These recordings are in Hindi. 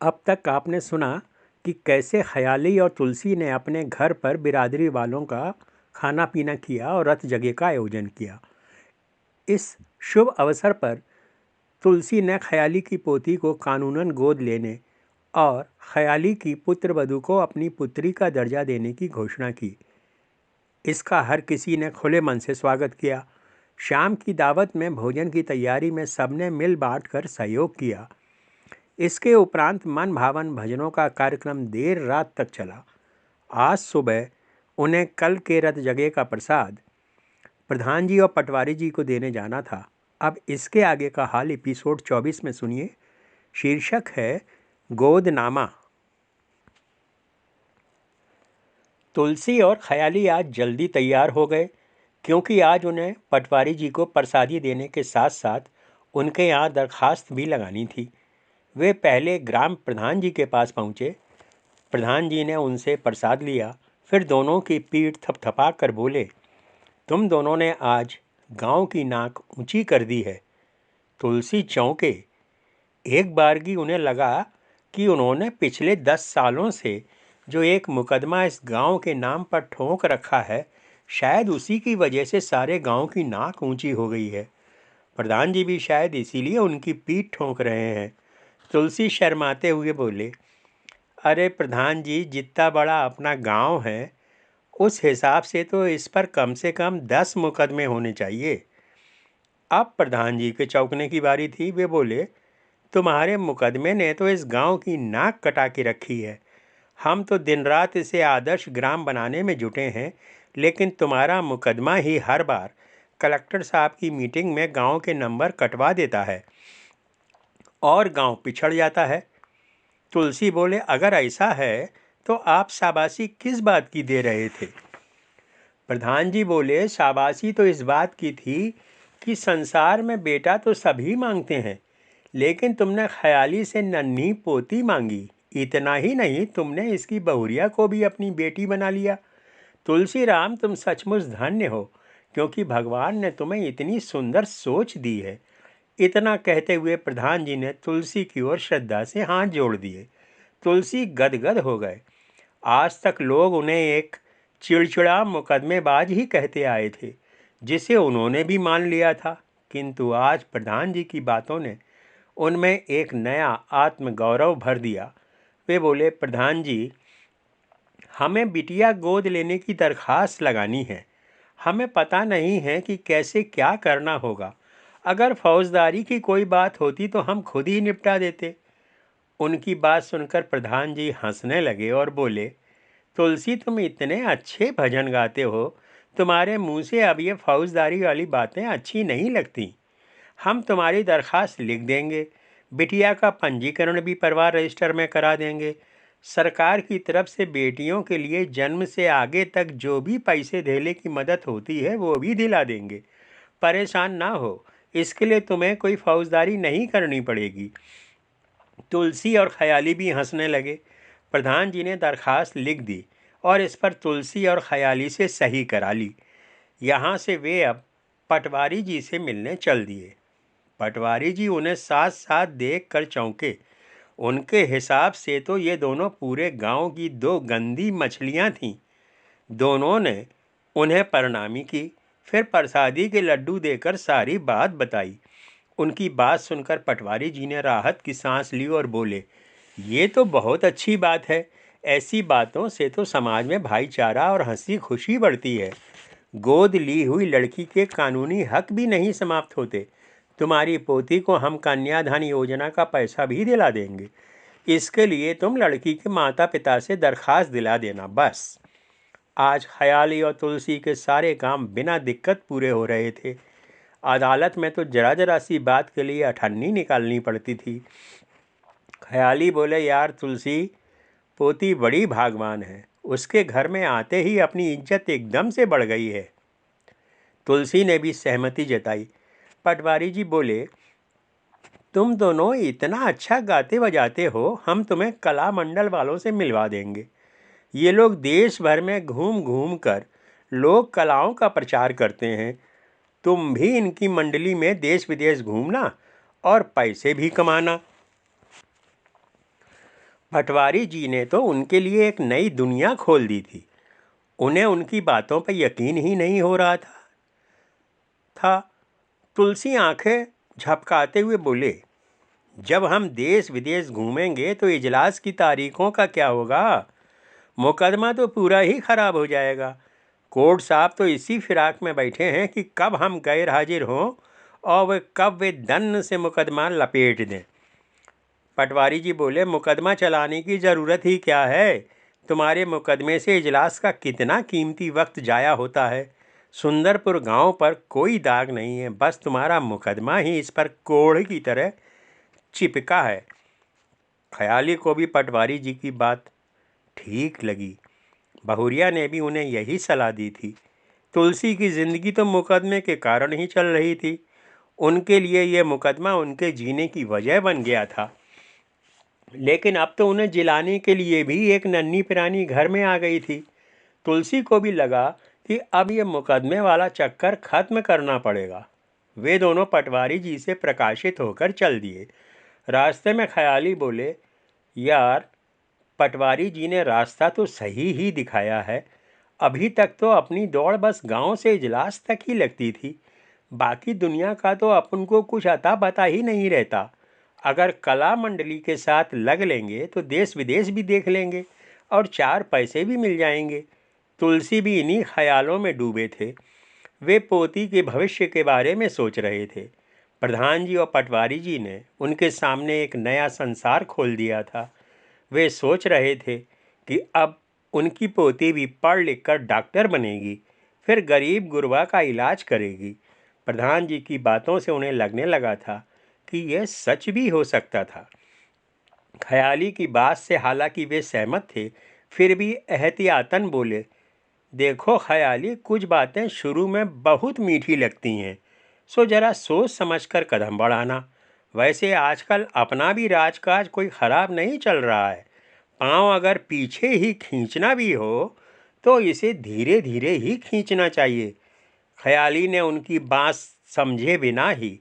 अब तक आपने सुना कि कैसे ख़याली और तुलसी ने अपने घर पर बिरादरी वालों का खाना पीना किया और रथ जगह का आयोजन किया। इस शुभ अवसर पर तुलसी ने ख़याली की पोती को कानूनन गोद लेने और ख़याली की पुत्र वधू को अपनी पुत्री का दर्जा देने की घोषणा की। इसका हर किसी ने खुले मन से स्वागत किया। शाम की दावत में भोजन की तैयारी में सबने मिल बांट कर सहयोग किया। इसके उपरांत मन भावन भजनों का कार्यक्रम देर रात तक चला। आज सुबह उन्हें कल के रथ जगह का प्रसाद प्रधान जी और पटवारी जी को देने जाना था। अब इसके आगे का हाल एपिसोड 24 में सुनिए। शीर्षक है गोदनामा। तुलसी और ख़याली आज जल्दी तैयार हो गए, क्योंकि आज उन्हें पटवारी जी को प्रसादी देने के साथ साथ उनके यहाँ दरखास्त भी लगानी थी। वे पहले ग्राम प्रधान जी के पास पहुँचे। प्रधान जी ने उनसे प्रसाद लिया, फिर दोनों की पीठ थपथपा कर बोले, तुम दोनों ने आज गांव की नाक ऊंची कर दी है। तुलसी चौंके। एक बारगी उन्हें लगा कि उन्होंने पिछले 10 सालों से जो एक मुकदमा इस गांव के नाम पर ठोंक रखा है, शायद उसी की वजह से सारे गांव की नाक ऊंची हो गई है। प्रधान जी भी शायद इसीलिए उनकी पीठ ठोंक रहे हैं। तुलसी शर्माते हुए बोले, अरे प्रधान जी, जितना बड़ा अपना गांव है उस हिसाब से तो इस पर कम से कम 10 मुकदमे होने चाहिए। अब प्रधान जी के चौंकने की बारी थी। वे बोले, तुम्हारे मुकदमे ने तो इस गांव की नाक कटा के रखी है। हम तो दिन रात इसे आदर्श ग्राम बनाने में जुटे हैं, लेकिन तुम्हारा मुकदमा ही हर बार कलेक्टर साहब की मीटिंग में गांव के नंबर कटवा देता है और गांव पिछड़ जाता है। तुलसी बोले, अगर ऐसा है तो आप शाबाशी किस बात की दे रहे थे? प्रधान जी बोले, शाबाशी तो इस बात की थी कि संसार में बेटा तो सभी मांगते हैं, लेकिन तुमने ख़याली से नन्ही पोती मांगी। इतना ही नहीं, तुमने इसकी बहुरिया को भी अपनी बेटी बना लिया। तुलसी राम, तुम सचमुच धन्य हो, क्योंकि भगवान ने तुम्हें इतनी सुंदर सोच दी है। इतना कहते हुए प्रधान जी ने तुलसी की ओर श्रद्धा से हाथ जोड़ दिए। तुलसी गदगद हो गए। आज तक लोग उन्हें एक चिड़चिड़ा मुकदमेबाज ही कहते आए थे, जिसे उन्होंने भी मान लिया था। किंतु आज प्रधान जी की बातों ने उनमें एक नया आत्मगौरव भर दिया। वे बोले, प्रधान जी, हमें बिटिया गोद लेने की दरखास्त लगानी है। हमें पता नहीं है कि कैसे क्या करना होगा। अगर फौजदारी की कोई बात होती तो हम खुद ही निपटा देते। उनकी बात सुनकर प्रधान जी हंसने लगे और बोले, तुलसी, तुम इतने अच्छे भजन गाते हो, तुम्हारे मुंह से अब ये फौजदारी वाली बातें अच्छी नहीं लगती। हम तुम्हारी दरखास्त लिख देंगे, बिटिया का पंजीकरण भी परिवार रजिस्टर में करा देंगे। सरकार की तरफ से बेटियों के लिए जन्म से आगे तक जो भी पैसे धेले की मदद होती है वो भी दिला देंगे। परेशान ना हो, इसके लिए तुम्हें कोई फौजदारी नहीं करनी पड़ेगी। तुलसी और ख़याली भी हंसने लगे। प्रधान जी ने दरखास्त लिख दी और इस पर तुलसी और ख़याली से सही करा ली। यहाँ से वे अब पटवारी जी से मिलने चल दिए। पटवारी जी उन्हें साथ साथ देख कर चौंके। उनके हिसाब से तो ये दोनों पूरे गांव की 2 गंदी मछलियां थीं। दोनों ने उन्हें प्रणामी की, फिर प्रसादी के लड्डू देकर सारी बात बताई। उनकी बात सुनकर पटवारी जी ने राहत की सांस ली और बोले, ये तो बहुत अच्छी बात है। ऐसी बातों से तो समाज में भाईचारा और हंसी खुशी बढ़ती है। गोद ली हुई लड़की के कानूनी हक भी नहीं समाप्त होते। तुम्हारी पोती को हम कन्यादान योजना का पैसा भी दिला देंगे। इसके लिए तुम लड़की के माता पिता से दरखास्त दिला देना बस। आज ख़याली और तुलसी के सारे काम बिना दिक्कत पूरे हो रहे थे। अदालत में तो जरा जरा सी बात के लिए अठन्नी निकालनी पड़ती थी। ख़याली बोले, यार तुलसी, पोती बड़ी भागवान है। उसके घर में आते ही अपनी इज्जत एकदम से बढ़ गई है। तुलसी ने भी सहमति जताई। पटवारी जी बोले, तुम दोनों इतना अच्छा गाते बजाते हो, हम तुम्हें कला मंडल वालों से मिलवा देंगे। ये लोग देश भर में घूम घूम कर लोक कलाओं का प्रचार करते हैं। तुम भी इनकी मंडली में देश विदेश घूमना और पैसे भी कमाना। पटवारी जी ने तो उनके लिए एक नई दुनिया खोल दी थी। उन्हें उनकी बातों पर यकीन ही नहीं हो रहा था। तुलसी आंखें झपकाते हुए बोले, जब हम देश विदेश घूमेंगे तो इजलास की तारीखों का क्या होगा? मुकदमा तो पूरा ही खराब हो जाएगा। कोर्ट साहब तो इसी फिराक में बैठे हैं कि कब हम गैर हाजिर हों और कब वे दन्न से मुकदमा लपेट दें। पटवारी जी बोले, मुकदमा चलाने की ज़रूरत ही क्या है? तुम्हारे मुकदमे से इजलास का कितना कीमती वक्त जाया होता है। सुंदरपुर गांव पर कोई दाग नहीं है, बस तुम्हारा मुकदमा ही इस पर कोढ़ की तरह चिपका है। ख्याली को भी पटवारी जी की बात ठीक लगी। बहुरिया ने भी उन्हें यही सलाह दी थी। तुलसी की ज़िंदगी तो मुकदमे के कारण ही चल रही थी। उनके लिए यह मुकदमा उनके जीने की वजह बन गया था। लेकिन अब तो उन्हें जिलाने के लिए भी एक नन्ही पिरानी घर में आ गई थी। तुलसी को भी लगा कि अब ये मुकदमे वाला चक्कर खत्म करना पड़ेगा। वे दोनों पटवारी जी से प्रकाशित होकर चल दिए। रास्ते में ख्याली बोले, यार, पटवारी जी ने रास्ता तो सही ही दिखाया है। अभी तक तो अपनी दौड़ बस गांव से इजलास तक ही लगती थी। बाकी दुनिया का तो अपन को कुछ अता पता ही नहीं रहता। अगर कला मंडली के साथ लग लेंगे तो देश विदेश भी देख लेंगे और 4 पैसे भी मिल जाएंगे। तुलसी भी इन्हीं ख्यालों में डूबे थे। वे पोती के भविष्य के बारे में सोच रहे थे। प्रधान जी और पटवारी जी ने उनके सामने एक नया संसार खोल दिया था। वे सोच रहे थे कि अब उनकी पोती भी पढ़ लिख कर डॉक्टर बनेगी, फिर गरीब गुरबा का इलाज करेगी। प्रधान जी की बातों से उन्हें लगने लगा था कि यह सच भी हो सकता था। ख्याली की बात से हालांकि वे सहमत थे, फिर भी एहतियातन बोले, देखो ख्याली, कुछ बातें शुरू में बहुत मीठी लगती हैं, सो जरा सोच समझकर कदम बढ़ाना। वैसे आजकल अपना भी राजकाज कोई ख़राब नहीं चल रहा है। पाँव अगर पीछे ही खींचना भी हो तो इसे धीरे धीरे ही खींचना चाहिए। ख्याली ने उनकी बात समझे बिना ही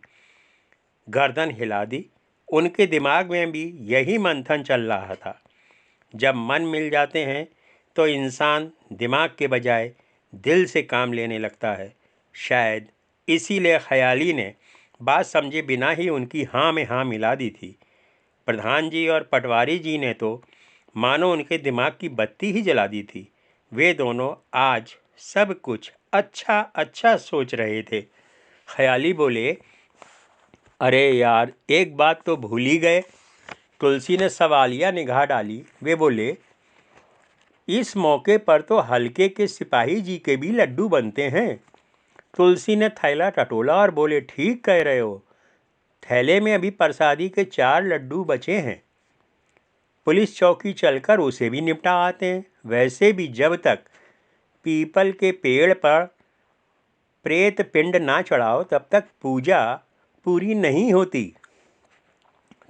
गर्दन हिला दी। उनके दिमाग में भी यही मंथन चल रहा था। जब मन मिल जाते हैं तो इंसान दिमाग के बजाय दिल से काम लेने लगता है। शायद इसीलिए ख्याली ने बात समझे बिना ही उनकी हाँ में हाँ मिला दी थी। प्रधान जी और पटवारी जी ने तो मानो उनके दिमाग की बत्ती ही जला दी थी। वे दोनों आज सब कुछ अच्छा अच्छा सोच रहे थे। ख्याली बोले, अरे यार, एक बात तो भूल ही गए। तुलसी ने सवालिया निगाह डाली। वे बोले, इस मौके पर तो हल्के के सिपाही जी के भी लड्डू बनते हैं। तुलसी ने थैला टटोला और बोले, ठीक कह रहे हो। थैले में अभी प्रसादी के 4 लड्डू बचे हैं। पुलिस चौकी चलकर उसे भी निपटा आते हैं। वैसे भी जब तक पीपल के पेड़ पर प्रेत पिंड ना चढ़ाओ तब तक पूजा पूरी नहीं होती।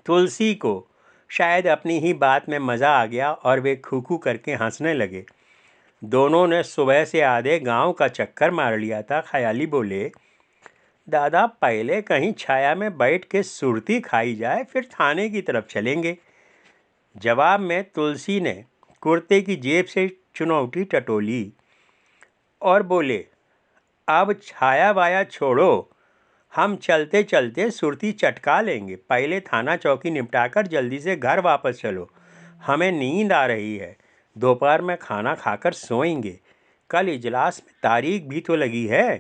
तुलसी को शायद अपनी ही बात में मज़ा आ गया और वे खू करके हंसने लगे। दोनों ने सुबह से आधे गांव का चक्कर मार लिया था। ख्याली बोले, दादा, पहले कहीं छाया में बैठ के सुरती खाई जाए, फिर थाने की तरफ चलेंगे। जवाब में तुलसी ने कुर्ते की जेब से चुनौती टटोली और बोले, अब छाया वाया छोड़ो, हम चलते चलते सुरती चटका लेंगे। पहले थाना चौकी निपटाकर जल्दी से घर वापस चलो। हमें नींद आ रही है। दोपहर में खाना खाकर सोएंगे। कल इजलास में तारीख भी तो लगी है।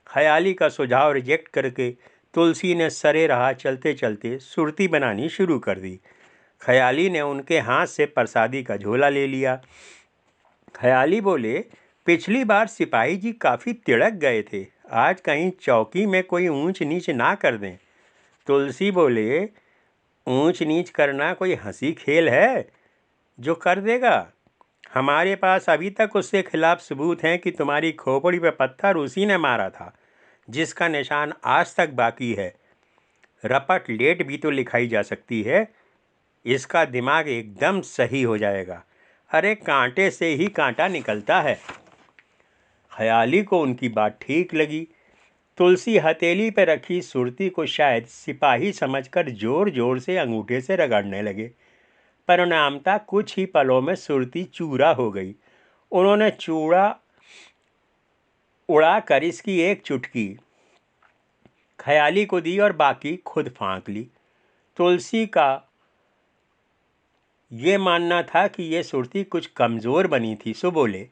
ख्याली का सुझाव रिजेक्ट करके तुलसी ने सरे राह चलते चलते सुरती बनानी शुरू कर दी। ख्याली ने उनके हाथ से प्रसादी का झोला ले लिया। ख्याली बोले, पिछली बार सिपाही जी काफ़ी तिड़क गए थे, आज कहीं चौकी में कोई ऊंच नीच ना कर दें। तुलसी बोले, ऊंच नीच करना कोई हंसी खेल है जो कर देगा? हमारे पास अभी तक उसके खिलाफ सबूत हैं कि तुम्हारी खोपड़ी पे पत्थर उसी ने मारा था, जिसका निशान आज तक बाकी है। रपट लेट भी तो लिखाई जा सकती है। इसका दिमाग एकदम सही हो जाएगा। अरे, कांटे से ही कांटा निकलता है। ख्याली को उनकी बात ठीक लगी। तुलसी हथेली पर रखी सुरती को शायद सिपाही समझकर जोर जोर से अंगूठे से रगड़ने लगे। परिणामतः कुछ ही पलों में सुरती चूरा हो गई। उन्होंने चूड़ा उड़ाकर इसकी एक चुटकी ख्याली को दी और बाकी खुद फाँक ली। तुलसी का ये मानना था कि ये सुरती कुछ कमज़ोर बनी थी, सो बोले,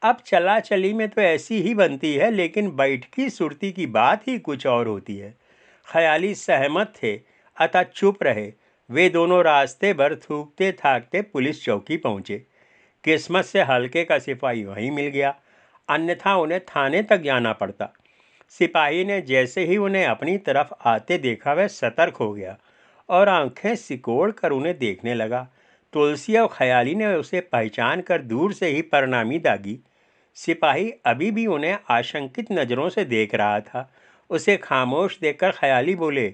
अब चला चली में तो ऐसी ही बनती है, लेकिन बैठकी सुरती की बात ही कुछ और होती है। ख्याली सहमत थे, अतः चुप रहे। वे दोनों रास्ते भर थूकते थाकते पुलिस चौकी पहुँचे। किस्मत से हल्के का सिपाही वहीं मिल गया, अन्यथा उन्हें थाने तक जाना पड़ता। सिपाही ने जैसे ही उन्हें अपनी तरफ आते देखा, वह सतर्क हो गया और आंखें सिकोड़ कर उन्हें देखने लगा। तुलसी और ख्याली ने उसे पहचान कर दूर से ही प्रणामी दागी। सिपाही अभी भी उन्हें आशंकित नज़रों से देख रहा था। उसे खामोश देखकर ख्याली बोले,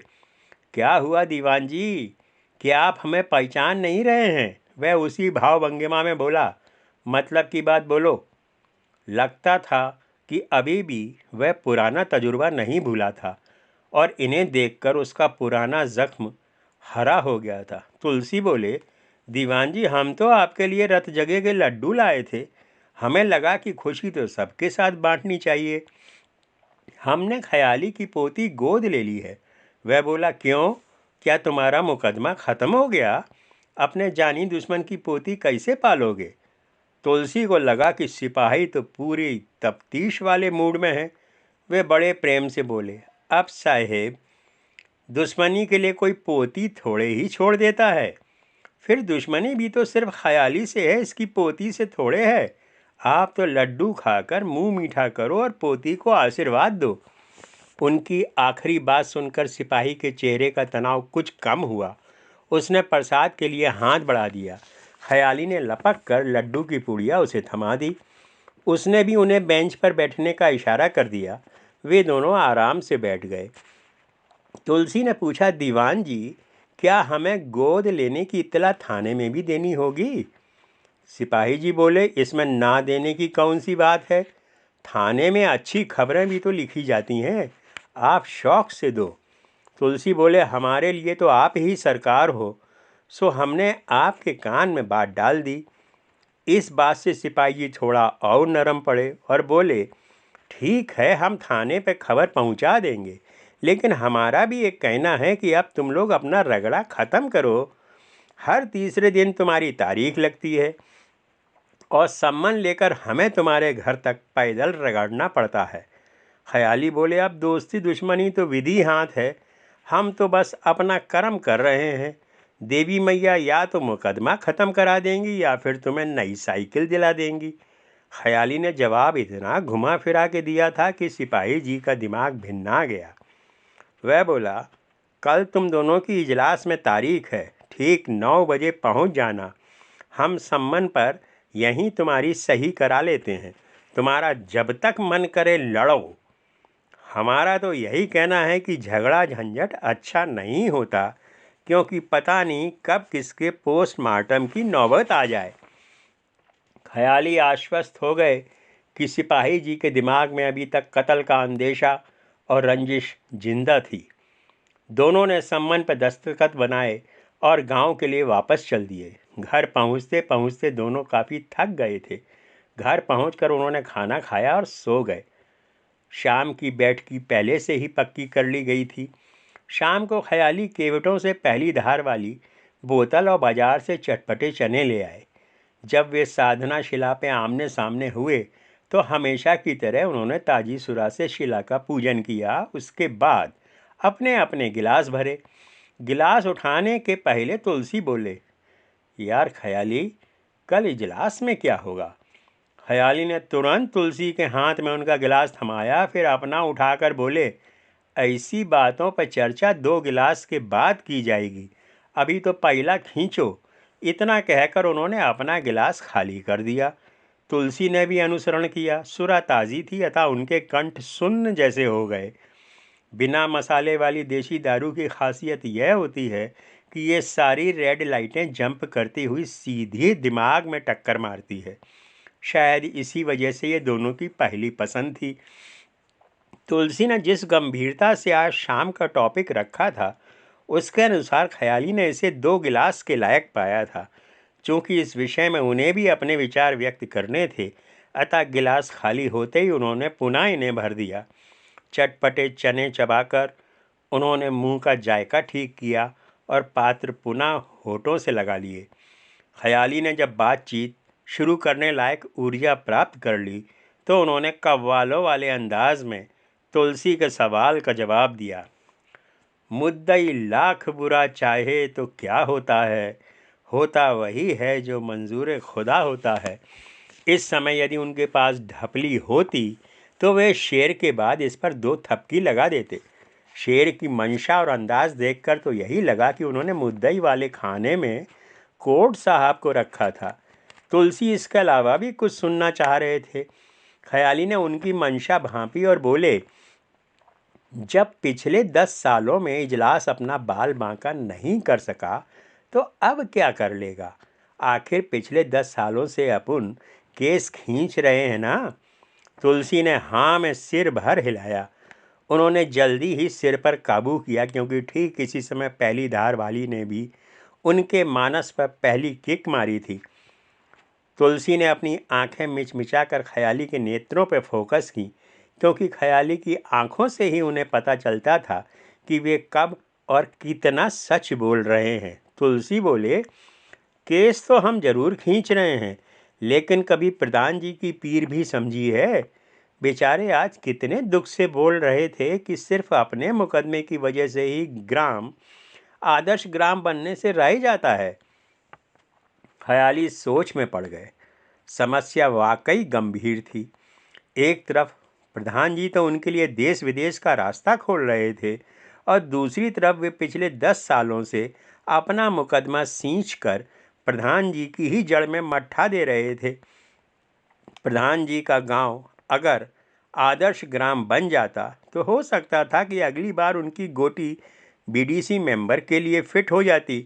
क्या हुआ दीवान जी, क्या आप हमें पहचान नहीं रहे हैं? वह उसी भाव भंगिमा में बोला, मतलब की बात बोलो। लगता था कि अभी भी वह पुराना तजुर्बा नहीं भूला था और इन्हें देखकर उसका पुराना जख्म हरा हो गया था। तुलसी बोले, दीवान जी, हम तो आपके लिए रत जगह के लड्डू लाए थे। हमें लगा कि खुशी तो सबके साथ बांटनी चाहिए। हमने ख्याली की पोती गोद ले ली है। वह बोला, क्यों, क्या तुम्हारा मुकदमा ख़त्म हो गया? अपने जानी दुश्मन की पोती कैसे पालोगे? तुलसी को लगा कि सिपाही तो पूरी तफ्तीश वाले मूड में है। वे बड़े प्रेम से बोले, अब साहेब, दुश्मनी के लिए कोई पोती थोड़े ही छोड़ देता है। फिर दुश्मनी भी तो सिर्फ ख्याली से है, इसकी पोती से थोड़े है। आप तो लड्डू खाकर मुंह मीठा करो और पोती को आशीर्वाद दो। उनकी आखिरी बात सुनकर सिपाही के चेहरे का तनाव कुछ कम हुआ। उसने प्रसाद के लिए हाथ बढ़ा दिया। ख्याली ने लपक कर लड्डू की पुड़िया उसे थमा दी। उसने भी उन्हें बेंच पर बैठने का इशारा कर दिया। वे दोनों आराम से बैठ गए। तुलसी ने पूछा, दीवान जी, क्या हमें गोद लेने की इत्तला थाने में भी देनी होगी? सिपाही जी बोले, इसमें ना देने की कौन सी बात है? थाने में अच्छी खबरें भी तो लिखी जाती हैं, आप शौक से दो। तुलसी बोले, हमारे लिए तो आप ही सरकार हो, सो हमने आपके कान में बात डाल दी। इस बात से सिपाही जी थोड़ा और नरम पड़े और बोले, ठीक है, हम थाने पे खबर पहुंचा देंगे, लेकिन हमारा भी एक कहना है कि अब तुम लोग अपना रगड़ा ख़त्म करो। हर तीसरे दिन तुम्हारी तारीख लगती है और सम्मन लेकर हमें तुम्हारे घर तक पैदल रगड़ना पड़ता है। ख्याली बोले, अब दोस्ती दुश्मनी तो विधि हाथ है, हम तो बस अपना कर्म कर रहे हैं। देवी मैया या तो मुकदमा ख़त्म करा देंगी या फिर तुम्हें नई साइकिल दिला देंगी। ख्याली ने जवाब इतना घुमा फिरा के दिया था कि सिपाही जी का दिमाग भिन्ना गया। वह बोला, कल तुम दोनों की इजलास में तारीख है, ठीक 9 बजे पहुंच जाना। हम सम्मन पर यहीं तुम्हारी सही करा लेते हैं। तुम्हारा जब तक मन करे लड़ो। हमारा तो यही कहना है कि झगड़ा झंझट अच्छा नहीं होता, क्योंकि पता नहीं कब किसके पोस्टमार्टम की नौबत आ जाए। ख्याली आश्वस्त हो गए कि सिपाही जी के दिमाग में अभी तक कत्ल का अंदेशा और रंजिश जिंदा थी। दोनों ने सम्मन पर दस्तखत बनाए और गांव के लिए वापस चल दिए। घर पहुंचते पहुंचते दोनों काफ़ी थक गए थे। घर पहुंचकर उन्होंने खाना खाया और सो गए। शाम की बैठकी पहले से ही पक्की कर ली गई थी। शाम को ख्याली केवटों से पहली धार वाली बोतल और बाजार से चटपटे चने ले आए। जब वे साधना शिला पे आमने सामने हुए तो हमेशा की तरह उन्होंने ताजी सुरा से शिला का पूजन किया। उसके बाद अपने अपने गिलास भरे। गिलास उठाने के पहले तुलसी बोले, यार ख्याली, कल इजलास में क्या होगा? ख्याली ने तुरंत तुलसी के हाथ में उनका गिलास थमाया, फिर अपना उठाकर बोले, ऐसी बातों पर चर्चा 2 गिलास के बाद की जाएगी, अभी तो पहला खींचो। इतना कहकर उन्होंने अपना गिलास खाली कर दिया। तुलसी ने भी अनुसरण किया। सुरा ताज़ी थी अतः उनके कंठ सुन्न जैसे हो गए। बिना मसाले वाली देशी दारू की खासियत यह होती है कि ये सारी रेड लाइटें जंप करती हुई सीधे दिमाग में टक्कर मारती है। शायद इसी वजह से ये दोनों की पहली पसंद थी। तुलसी ने जिस गंभीरता से आज शाम का टॉपिक रखा था, उसके अनुसार ख्याली ने इसे 2 गिलास के लायक पाया था। चूँकि इस विषय में उन्हें भी अपने विचार व्यक्त करने थे, अतः गिलास खाली होते ही उन्होंने पुनः इन्हें भर दिया। चटपटे चने चबाकर उन्होंने मुंह का जायका ठीक किया और पात्र पुनः होठों से लगा लिए। ख्याली ने जब बातचीत शुरू करने लायक ऊर्जा प्राप्त कर ली तो उन्होंने कव्वालों वाले अंदाज में तुलसी के सवाल का जवाब दिया। मुद्दई लाख बुरा चाहे तो क्या होता वही है जो मंजूर खुदा होता है। इस समय यदि उनके पास ढपली होती तो वे शेर के बाद इस पर 2 थपकी लगा देते। शेर की मंशा और अंदाज देखकर तो यही लगा कि उन्होंने मुद्दई वाले खाने में कोर्ट साहब को रखा था। तुलसी इसके अलावा भी कुछ सुनना चाह रहे थे। ख्याली ने उनकी मंशा भांपी और बोले, जब पिछले 10 सालों में इजलास अपना बाल बांका नहीं कर सका तो अब क्या कर लेगा। आखिर पिछले 10 सालों से अपन केस खींच रहे हैं ना। तुलसी ने हाँ में सिर भर हिलाया। उन्होंने जल्दी ही सिर पर काबू किया, क्योंकि ठीक इसी समय पहली धार वाली ने भी उनके मानस पर पहली किक मारी थी। तुलसी ने अपनी आंखें मिचमिचाकर ख्याली के नेत्रों पर फोकस की, क्योंकि ख्याली की आंखों से ही उन्हें पता चलता था कि वे कब और कितना सच बोल रहे हैं। तुलसी बोले, केस तो हम जरूर खींच रहे हैं, लेकिन कभी प्रधान जी की पीर भी समझी है। बेचारे आज कितने दुख से बोल रहे थे कि सिर्फ अपने मुकदमे की वजह से ही ग्राम आदर्श ग्राम बनने से रह जाता है। ख्याली सोच में पड़ गए। समस्या वाकई गंभीर थी। एक तरफ प्रधान जी तो उनके लिए देश विदेश का रास्ता खोल रहे थे और दूसरी तरफ वे पिछले 10 सालों से अपना मुकदमा सींच कर प्रधान जी की ही जड़ में मट्ठा दे रहे थे। प्रधान जी का गांव अगर आदर्श ग्राम बन जाता तो हो सकता था कि अगली बार उनकी गोटी बीडीसी मेंबर के लिए फिट हो जाती।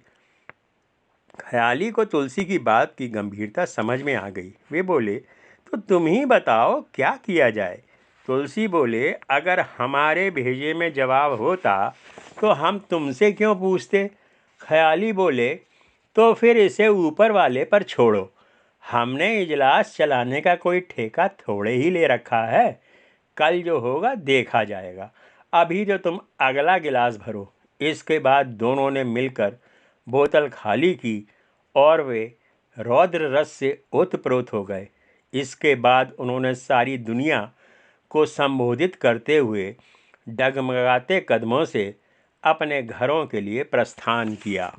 ख्याली को तुलसी की बात की गंभीरता समझ में आ गई। वे बोले, तो तुम ही बताओ क्या किया जाए। तुलसी बोले, अगर हमारे भेजे में जवाब होता तो हम तुमसे क्यों पूछते। ख्याली बोले, तो फिर इसे ऊपर वाले पर छोड़ो। हमने इजलास चलाने का कोई ठेका थोड़े ही ले रखा है। कल जो होगा देखा जाएगा। अभी जो तुम अगला गिलास भरो। इसके बाद दोनों ने मिलकर बोतल खाली की और वे रौद्र रस से ओतप्रोत हो गए। इसके बाद उन्होंने सारी दुनिया को संबोधित करते हुए डगमगाते कदमों से अपने घरों के लिए प्रस्थान किया।